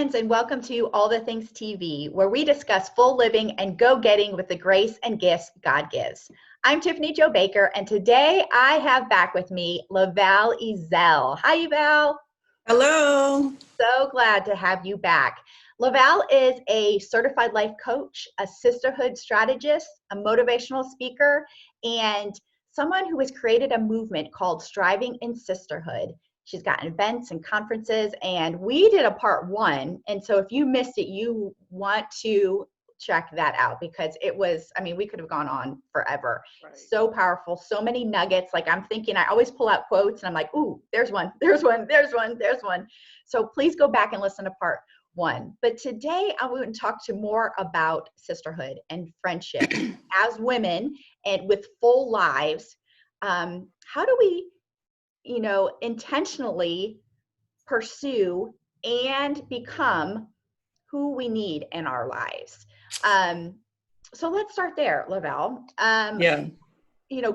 friends, and welcome to All the Things TV, where we discuss full living and go-getting with the grace and gifts God gives. I'm Tiffany Jo Baker, and today I have back with me LaVal Ezell. Hi, LaVal. Hello. So glad to have you back. LaVal is a certified life coach, a sisterhood strategist, a motivational speaker, and someone who has created a movement called Striving in Sisterhood. She's got events and conferences, and we did a part 1. And so if you missed it, you want to check that out because it was, we could have gone on forever. Right. So powerful, so many nuggets. Like I'm thinking, I always pull out quotes and I'm like, ooh, there's one. So please go back and listen to part 1. But today I want to talk to more about sisterhood and friendship as women and with full lives. How do we intentionally pursue and become who we need in our lives? So let's start there, LaVal.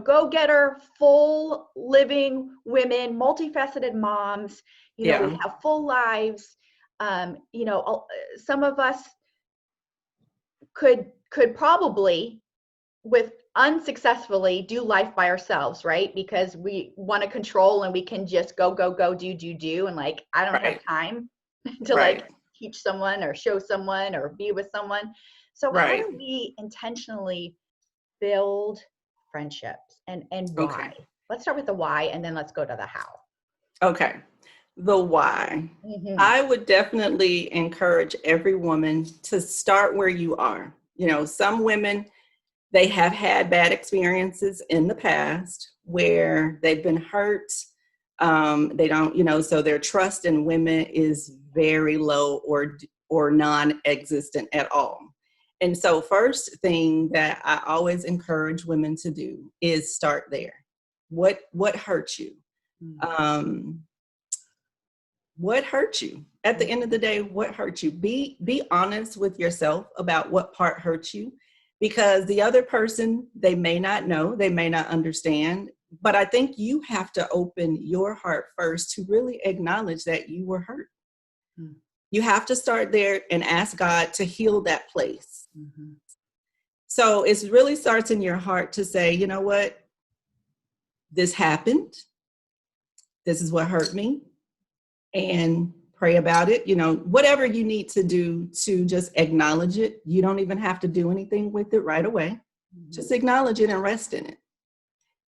Go-getter, full living women, multifaceted moms, we have full lives. Some of us could probably unsuccessfully do life by ourselves, right? Because we want to control and we can just go, do. And like, I don't have time to like teach someone or show someone or be with someone. So how do we intentionally build friendships and why? Okay. Let's start with the why and then let's go to the how. Okay. The why. Mm-hmm. I would definitely encourage every woman to start where you are. Some women, they have had bad experiences in the past where they've been hurt. They don't, so their trust in women is very low or non-existent at all. And so first thing that I always encourage women to do is start there. What hurt you? What hurt you? At the end of the day, what hurt you? Be honest with yourself about what part hurt you. Because the other person, they may not know, they may not understand, but I think you have to open your heart first to really acknowledge that you were hurt. Mm-hmm. You have to start there and ask God to heal that place. Mm-hmm. So it really starts in your heart to say, you know what, this happened. This is what hurt me. And pray about it, whatever you need to do to just acknowledge it. You don't even have to do anything with it right away. Mm-hmm. Just acknowledge it and rest in it.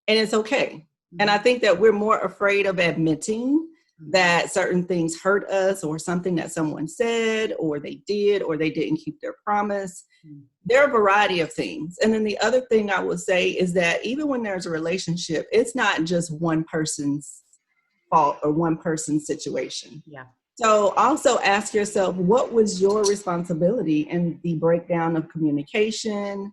And it's okay. Mm-hmm. And I think that we're more afraid of admitting that certain things hurt us or something that someone said or they did or they didn't keep their promise. Mm-hmm. There are a variety of things. And then the other thing I would say is that even when there's a relationship, it's not just one person's fault or one person's situation. Yeah. So also ask yourself, what was your responsibility in the breakdown of communication?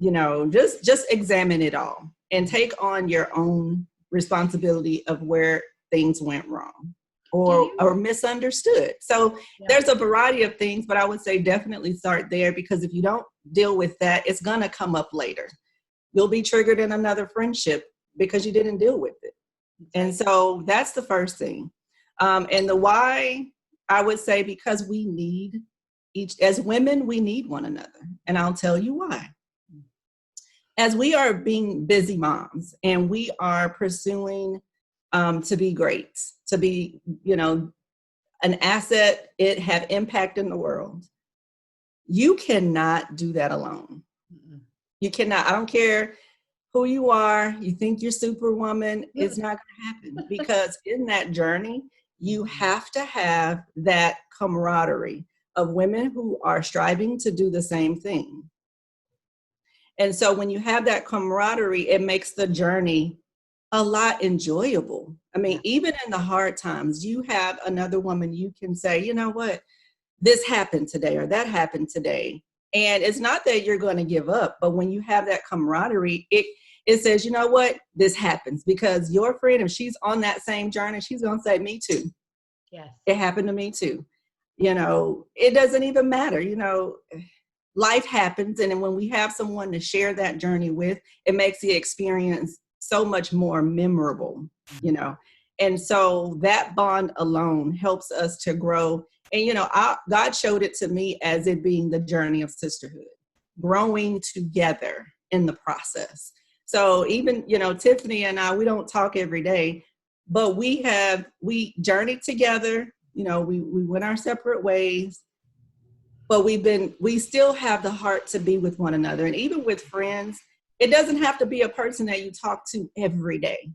Just examine it all and take on your own responsibility of where things went wrong or misunderstood. So there's a variety of things, but I would say definitely start there because if you don't deal with that, it's going to come up later. You'll be triggered in another friendship because you didn't deal with it. And so that's the first thing. And the why, I would say, because we need as women, we need one another. And I'll tell you why. As we are being busy moms and we are pursuing to be great, to be, an asset, it have impact in the world. You cannot do that alone. Mm-hmm. You cannot. I don't care who you are. You think you're Superwoman. It's not going to happen because in that journey, you have to have that camaraderie of women who are striving to do the same thing. And so when you have that camaraderie, it makes the journey a lot enjoyable. Even in the hard times, you have another woman you can say, you know what, this happened today or that happened today. And it's not that you're going to give up, but when you have that camaraderie, it says, you know what, this happens because your friend, if she's on that same journey, she's going to say, me too. Yes. It happened to me too. It doesn't even matter. Life happens. And then when we have someone to share that journey with, it makes the experience so much more memorable, And so that bond alone helps us to grow And, God showed it to me as it being the journey of sisterhood, growing together in the process. So even, Tiffany and I, we don't talk every day, but we journeyed together, we went our separate ways, but we still have the heart to be with one another. And even with friends, it doesn't have to be a person that you talk to every day.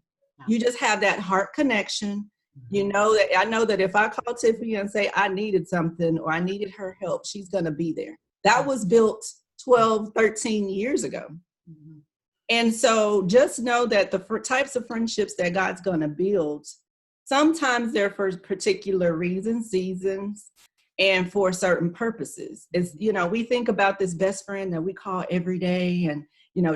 You just have that heart connection. I know that if I call Tiffany and say I needed something or I needed her help, she's going to be there. That was built 12, 13 years ago. Mm-hmm. And so just know that the types of friendships that God's going to build, sometimes they're for particular reasons, seasons, and for certain purposes. It's, we think about this best friend that we call every day and,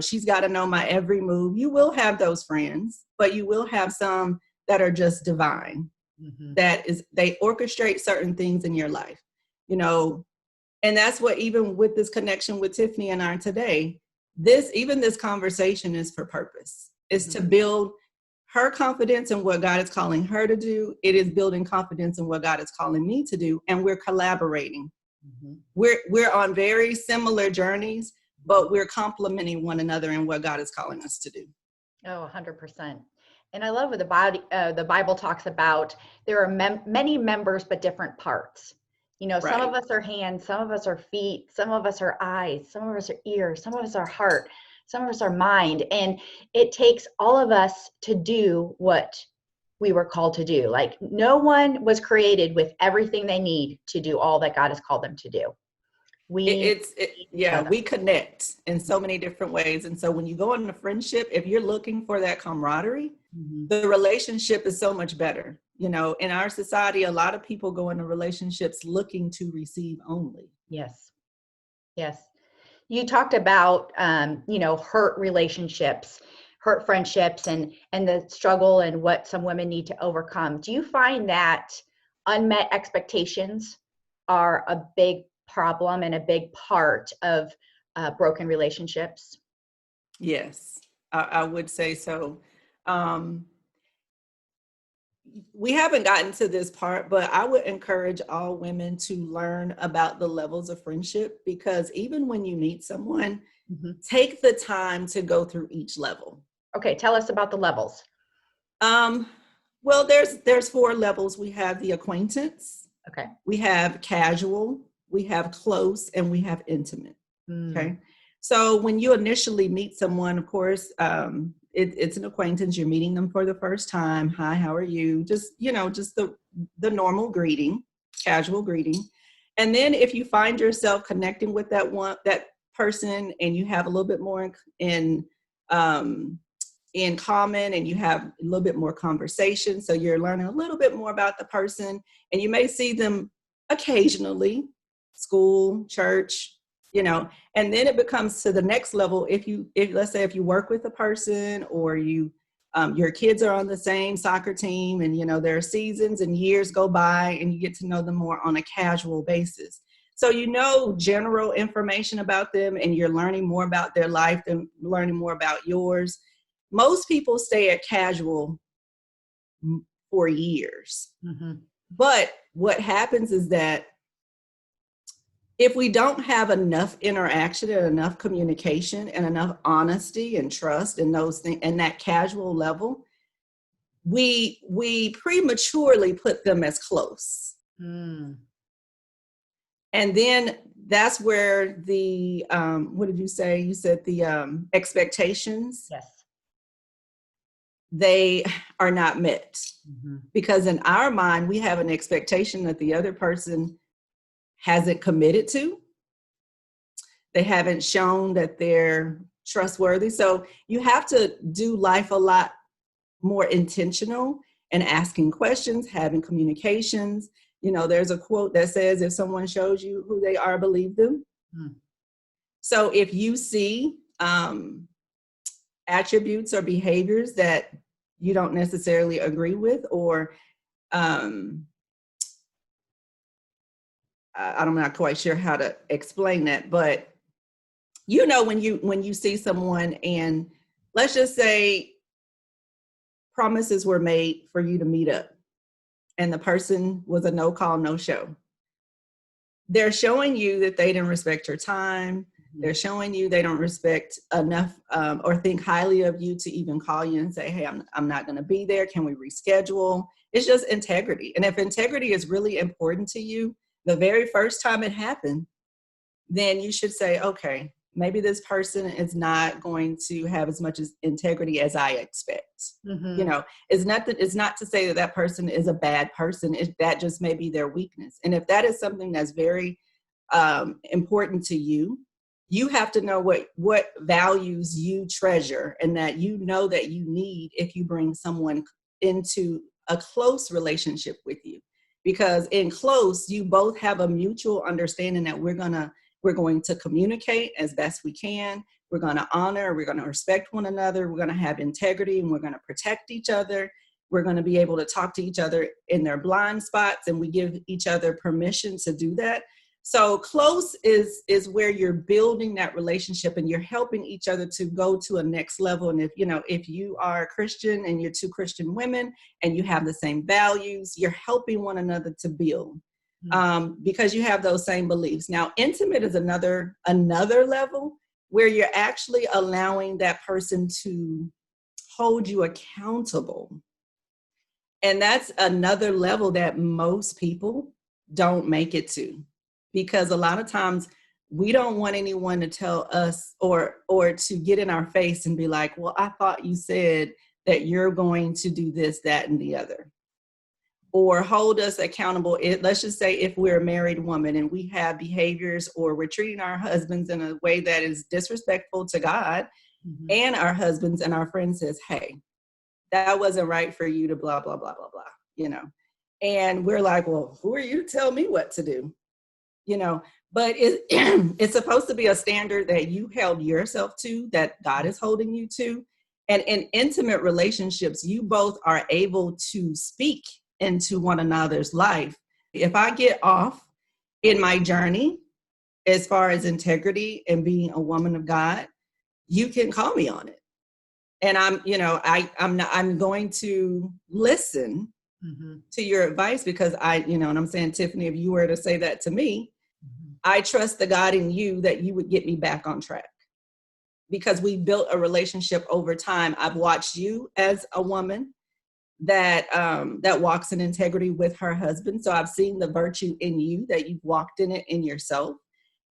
she's got to know my every move. You will have those friends, but you will have some that are just divine. Mm-hmm. They orchestrate certain things in your life, and that's what, even with this connection with Tiffany and I today, this conversation is for purpose. It's mm-hmm. to build her confidence in what God is calling her to do. It is building confidence in what God is calling me to do. And we're collaborating. Mm-hmm. We're on very similar journeys, but we're complementing one another in what God is calling us to do. Oh, 100%. And I love what the Bible talks about. There are many members, but different parts. Right. Some of us are hands, some of us are feet, some of us are eyes, some of us are ears, some of us are heart, some of us are mind. And it takes all of us to do what we were called to do. Like, no one was created with everything they need to do all that God has called them to do. We connect in so many different ways. And so when you go into friendship, if you're looking for that camaraderie, mm-hmm. the relationship is so much better. In our society, a lot of people go into relationships looking to receive only. Yes. Yes. You talked about, hurt relationships, hurt friendships, and the struggle and what some women need to overcome. Do you find that unmet expectations are a big problem and a big part of broken relationships? Yes, I would say so. We haven't gotten to this part, but I would encourage all women to learn about the levels of friendship, because even when you meet someone, mm-hmm. take the time to go through each level. Okay, tell us about the levels. Well, there's 4 levels. We have the acquaintance. Okay. We have casual, we have close, and we have intimate. Okay. So when you initially meet someone, of course, it's an acquaintance. You're meeting them for the first time. Hi, how are you? Just the normal greeting, casual greeting. And then if you find yourself connecting with that person, and you have a little bit more in common, and you have a little bit more conversation, so you're learning a little bit more about the person, and you may see them occasionally, school, church, and then it becomes to the next level. If let's say if you work with a person, or your kids are on the same soccer team, and there are seasons and years go by, and you get to know them more on a casual basis. So general information about them, and you're learning more about their life and learning more about yours. Most people stay at casual for years. Mm-hmm. But what happens is that if we don't have enough interaction and enough communication and enough honesty and trust in those things, and that casual level, we prematurely put them as close. Mm. And then that's where the, what did you say? You said the expectations. Yes. They are not met. Mm-hmm. Because in our mind, we have an expectation that the other person hasn't committed to. They haven't shown that they're trustworthy. So you have to do life a lot more intentional and asking questions, having communications. There's a quote that says, if someone shows you who they are, believe them. Mm. So if you see attributes or behaviors that you don't necessarily agree with, or I'm not quite sure how to explain that, but when you see someone, and let's just say promises were made for you to meet up, and the person was a no call, no show. they're showing you that they didn't respect your time. Mhm. They're showing you they don't respect enough or think highly of you to even call you and say, hey, I'm not going to be there. Can we reschedule? It's just integrity. And if integrity is really important to you, the very first time it happened, then you should say, okay, maybe this person is not going to have as much integrity as I expect. Mhm. You know, it's not to say that that person is a bad person. That just may be their weakness. And if that is something that's very important to you, you have to know what values you treasure and that you know that you need if you bring someone into a close relationship with you. Because in close, you both have a mutual understanding that we're going to communicate as best we can. We're going to honor, we're going to respect one another. We're going to have integrity and we're going to protect each other. We're going to be able to talk to each other in their blind spots, and we give each other permission to do that. So close is where you're building that relationship and you're helping each other to go to a next level. And if you are a Christian and you're two Christian women and you have the same values, you're helping one another to build. Because you have those same beliefs. Now, intimate is another level where you're actually allowing that person to hold you accountable. And that's another level that most people don't make it to, because a lot of times we don't want anyone to tell us or to get in our face and be like, well, I thought you said that you're going to do this, that, and the other. Or hold us accountable. Let's just say if we're a married woman and we have behaviors or we're treating our husbands in a way that is disrespectful to God, mm-hmm. and our husbands and our friends says, hey, that wasn't right for you to blah, blah, blah, blah, blah, And we're like, well, who are you to tell me what to do? But it's supposed to be a standard that you held yourself to, that God is holding you to. And in intimate relationships, you both are able to speak into one another's life. If I get off in my journey, as far as integrity and being a woman of God, you can call me on it. And I'm going to listen mm-hmm. to your advice, because and I'm saying, Tiffany, if you were to say that to me, mm-hmm. I trust the God in you that you would get me back on track, because we built a relationship over time. I've watched you as a woman that walks in integrity with her husband. So I've seen the virtue in you, that you've walked in it in yourself.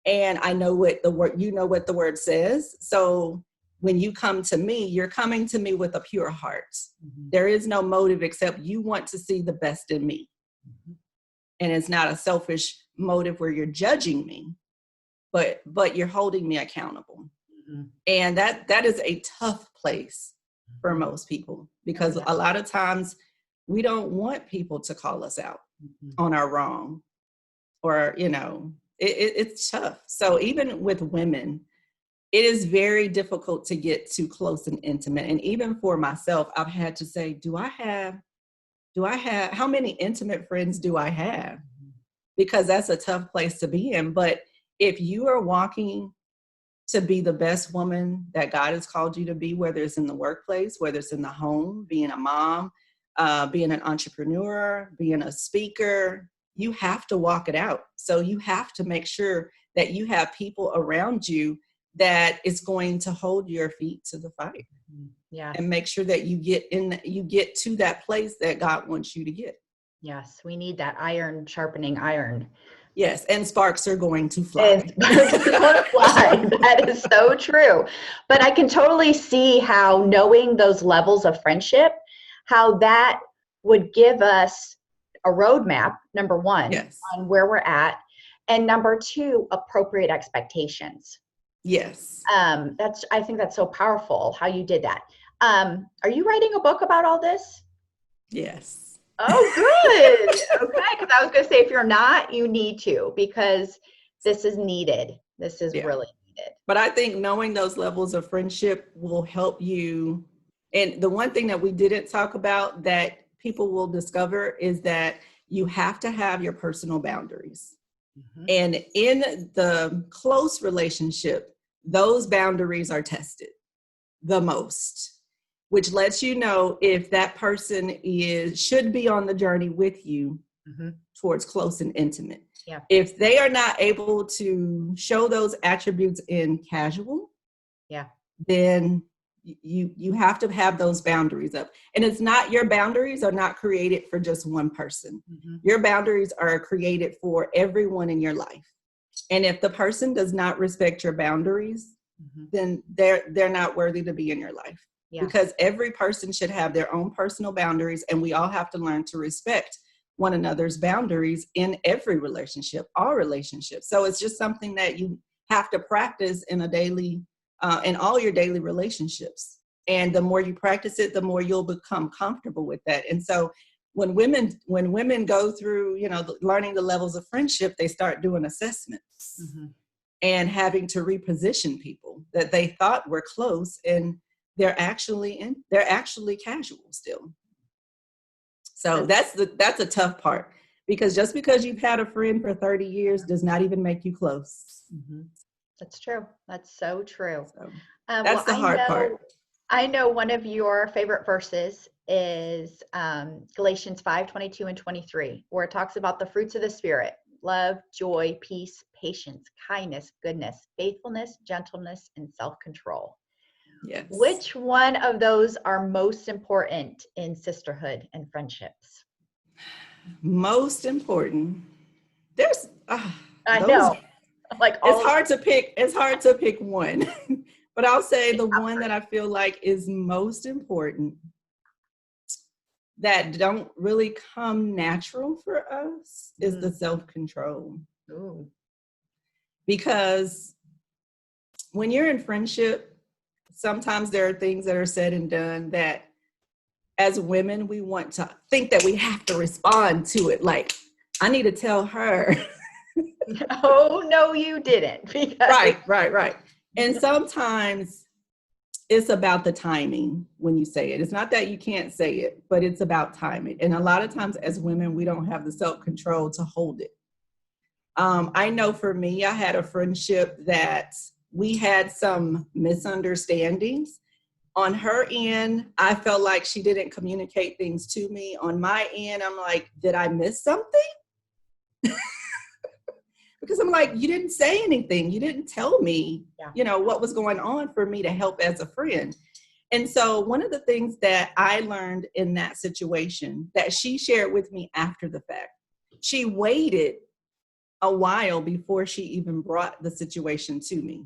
And I know what the word says. So when you come to me, you're coming to me with a pure heart. Mm-hmm. There is no motive except you want to see the best in me. Mm-hmm. And it's not a selfish motive where you're judging me, but you're holding me accountable. Mm-hmm. And that is a tough place for most people, because a lot of times we don't want people to call us out mm-hmm. on our wrong, or, it's tough. So even with women, it is very difficult to get too close and intimate. And even for myself, I've had to say, do I have, how many intimate friends do I have? Because that's a tough place to be in. But if you are walking to be the best woman that God has called you to be, whether it's in the workplace, whether it's in the home, being a mom, being an entrepreneur, being a speaker, you have to walk it out. So you have to make sure that you have people around you that is going to hold your feet to the fire. Yeah. And make sure that you get to that place that God wants you to get. Yes, we need that iron sharpening iron. Yes, and sparks are going to fly. That is so true. But I can totally see how knowing those levels of friendship, how that would give us a roadmap, number one, yes, on where we're at, and number two, appropriate expectations. Yes. I think that's so powerful how you did that. Are you writing a book about all this? Yes. Oh, good. Okay, because I was going to say, if you're not, you need to, because this is needed. This is really needed. But I think knowing those levels of friendship will help you. And the one thing that we didn't talk about that people will discover is that you have to have your personal boundaries. Mm-hmm. And in the close relationship, those boundaries are tested the most, which lets you know if that person should be on the journey with you mm-hmm. towards close and intimate. Yeah. If they are not able to show those attributes in casual, Yeah. then you have to have those boundaries up. And it's not, your boundaries are not created for just one person. Mm-hmm. Your boundaries are created for everyone in your life. And if the person does not respect your boundaries, Mm-hmm. then they're not worthy to be in your life. Yeah. Because every person should have their own personal boundaries, and we all have to learn to respect one another's boundaries in every relationship, all relationships. So it's just something that you have to practice in a daily, in all your daily relationships. And the more you practice it, the more you'll become comfortable with that. And so when women go through, learning the levels of friendship, they start doing assessments Mm-hmm. and having to reposition people that they thought were close, and they're actually casual still. So that's a tough part, because just because you've had a friend for 30 years does not even make you close. Mm-hmm. That's true. That's so true. So that's the hard part. I know one of your favorite verses is Galatians 5:22 and 23, where it talks about the fruits of the Spirit: love, joy, peace, patience, kindness, goodness, faithfulness, gentleness, and self-control. Yes. Which one of those are most important in sisterhood and friendships? Most important. There's I know. Like it's hard to pick. It's hard to pick one, but I'll say the one that I feel like is most important, that don't really come natural for us, is the self-control. Ooh. Because when you're in friendship, sometimes there are things that are said and done that as women, we want to think that we have to respond to it. Like, I need to tell her. Oh, no, you didn't. Because... Right. And sometimes it's about the timing when you say it. It's not that you can't say it, but it's about timing. And a lot of times as women, we don't have the self-control to hold it. I know for me, I had a friendship that we had some misunderstandings. On her end, I felt like she didn't communicate things to me. On my end, I'm like, did I miss something? Because I'm like, you didn't say anything. You didn't tell me, what was going on for me to help as a friend. And so one of the things that I learned in that situation that she shared with me after the fact, she waited a while before she even brought the situation to me.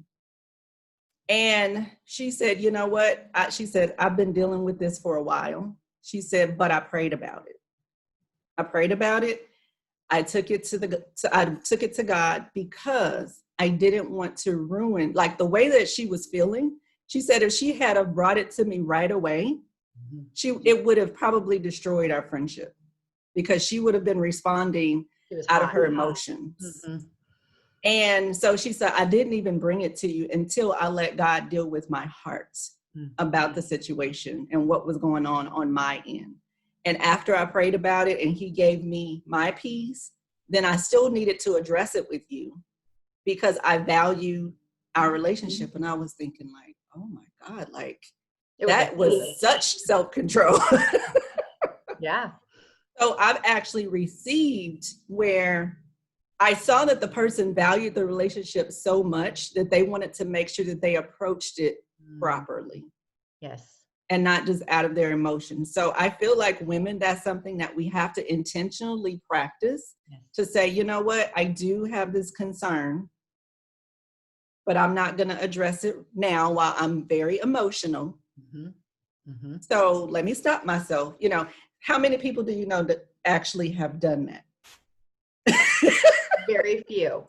And she said, you know what? She said, I've been dealing with this for a while. She said, but I prayed about it. I took it to God because I didn't want to ruin, like, the way that she was feeling. She said if she had have brought it to me right away, it would have probably destroyed our friendship, because she would have been responding out of her emotions. Mm-hmm. And so she said, I didn't even bring it to you until I let God deal with my heart about the situation and what was going on my end. And after I prayed about it and he gave me my peace, then I still needed to address it with you because I value our relationship. And I was thinking, like, oh my God, like, that was such self-control. Yeah. So I've actually received where I saw that the person valued the relationship so much that they wanted to make sure that they approached it properly. Yes. And not just out of their emotions. So I feel like women, that's something that we have to intentionally practice, to say, you know what, I do have this concern, but I'm not going to address it now while I'm very emotional. Mm-hmm. Mm-hmm. So let me stop myself. How many people do you know that actually have done that? Very few.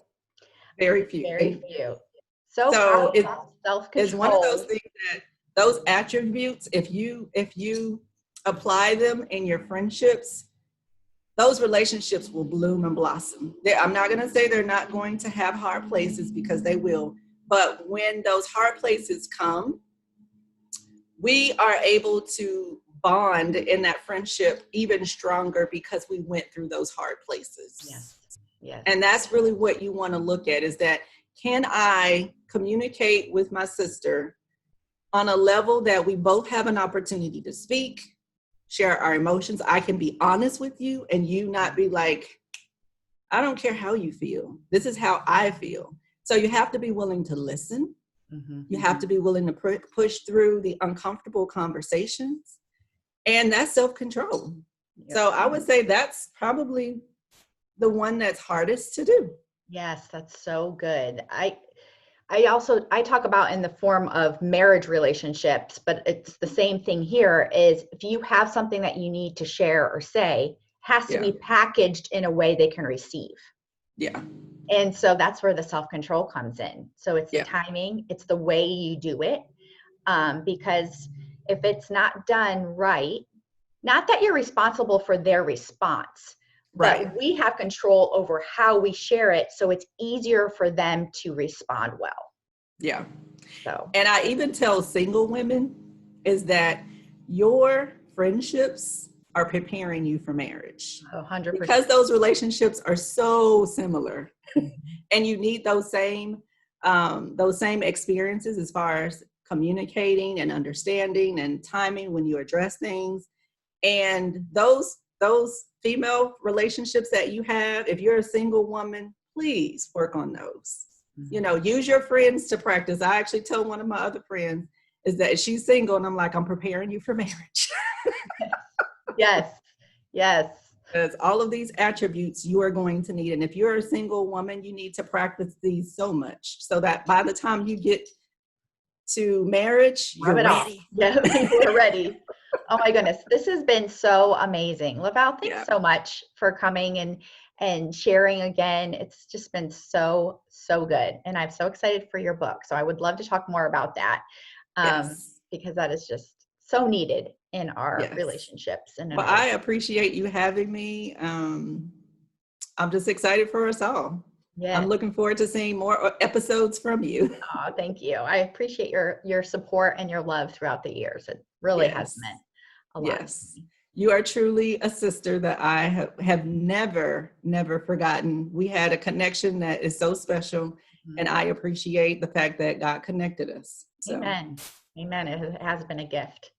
Very few. So it's one of those things that those attributes, if you apply them in your friendships, those relationships will bloom and blossom. I'm not going to say they're not going to have hard places, because they will. But when those hard places come, we are able to bond in that friendship even stronger because we went through those hard places. Yes. And that's really what you want to look at, is that, can I communicate with my sister on a level that we both have an opportunity to speak, share our emotions? I can be honest with you and you not be like, I don't care how you feel. This is how I feel. So you have to be willing to listen. Mm-hmm. You have to be willing to push through the uncomfortable conversations. And that's self-control. Yep. So I would say that's probably the one that's hardest to do. Yes, that's so good. I talk about in the form of marriage relationships, but it's the same thing here is if you have something that you need to share or say, has to be packaged in a way they can receive. Yeah. And so that's where the self-control comes in. So it's the timing, it's the way you do it. Because if it's not done right, not that you're responsible for their response, but we have control over how we share it. So it's easier for them to respond well. Yeah. So, and I even tell single women is that your friendships are preparing you for marriage. 100%. Because those relationships are so similar and you need those same experiences as far as communicating and understanding and timing when you address things. And those female relationships that you have, if you're a single woman, please work on those. Use your friends to practice. I actually tell one of my other friends is that she's single and I'm like, I'm preparing you for marriage. Yes. Because all of these attributes you are going to need. And if you're a single woman, you need to practice these so much so that by the time you get to marriage, you're ready. Yeah, people are ready. Oh my goodness. This has been so amazing. LaVal, thanks so much for coming and sharing again. It's just been so good. And I'm so excited for your book. So I would love to talk more about that because that is just so needed in our relationships. And well, I appreciate you having me. I'm just excited for us all. Yeah. I'm looking forward to seeing more episodes from you. Oh, thank you. I appreciate your support and your love throughout the years. It really has meant a lot. Yes. You are truly a sister that I have never forgotten. We had a connection that is so special, and I appreciate the fact that God connected us. So. Amen. It has been a gift.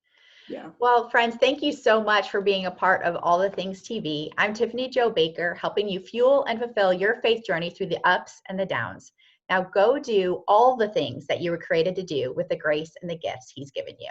Yeah. Well, friends, thank you so much for being a part of All the Things TV. I'm Tiffany Jo Baker, helping you fuel and fulfill your faith journey through the ups and the downs. Now go do all the things that you were created to do with the grace and the gifts He's given you.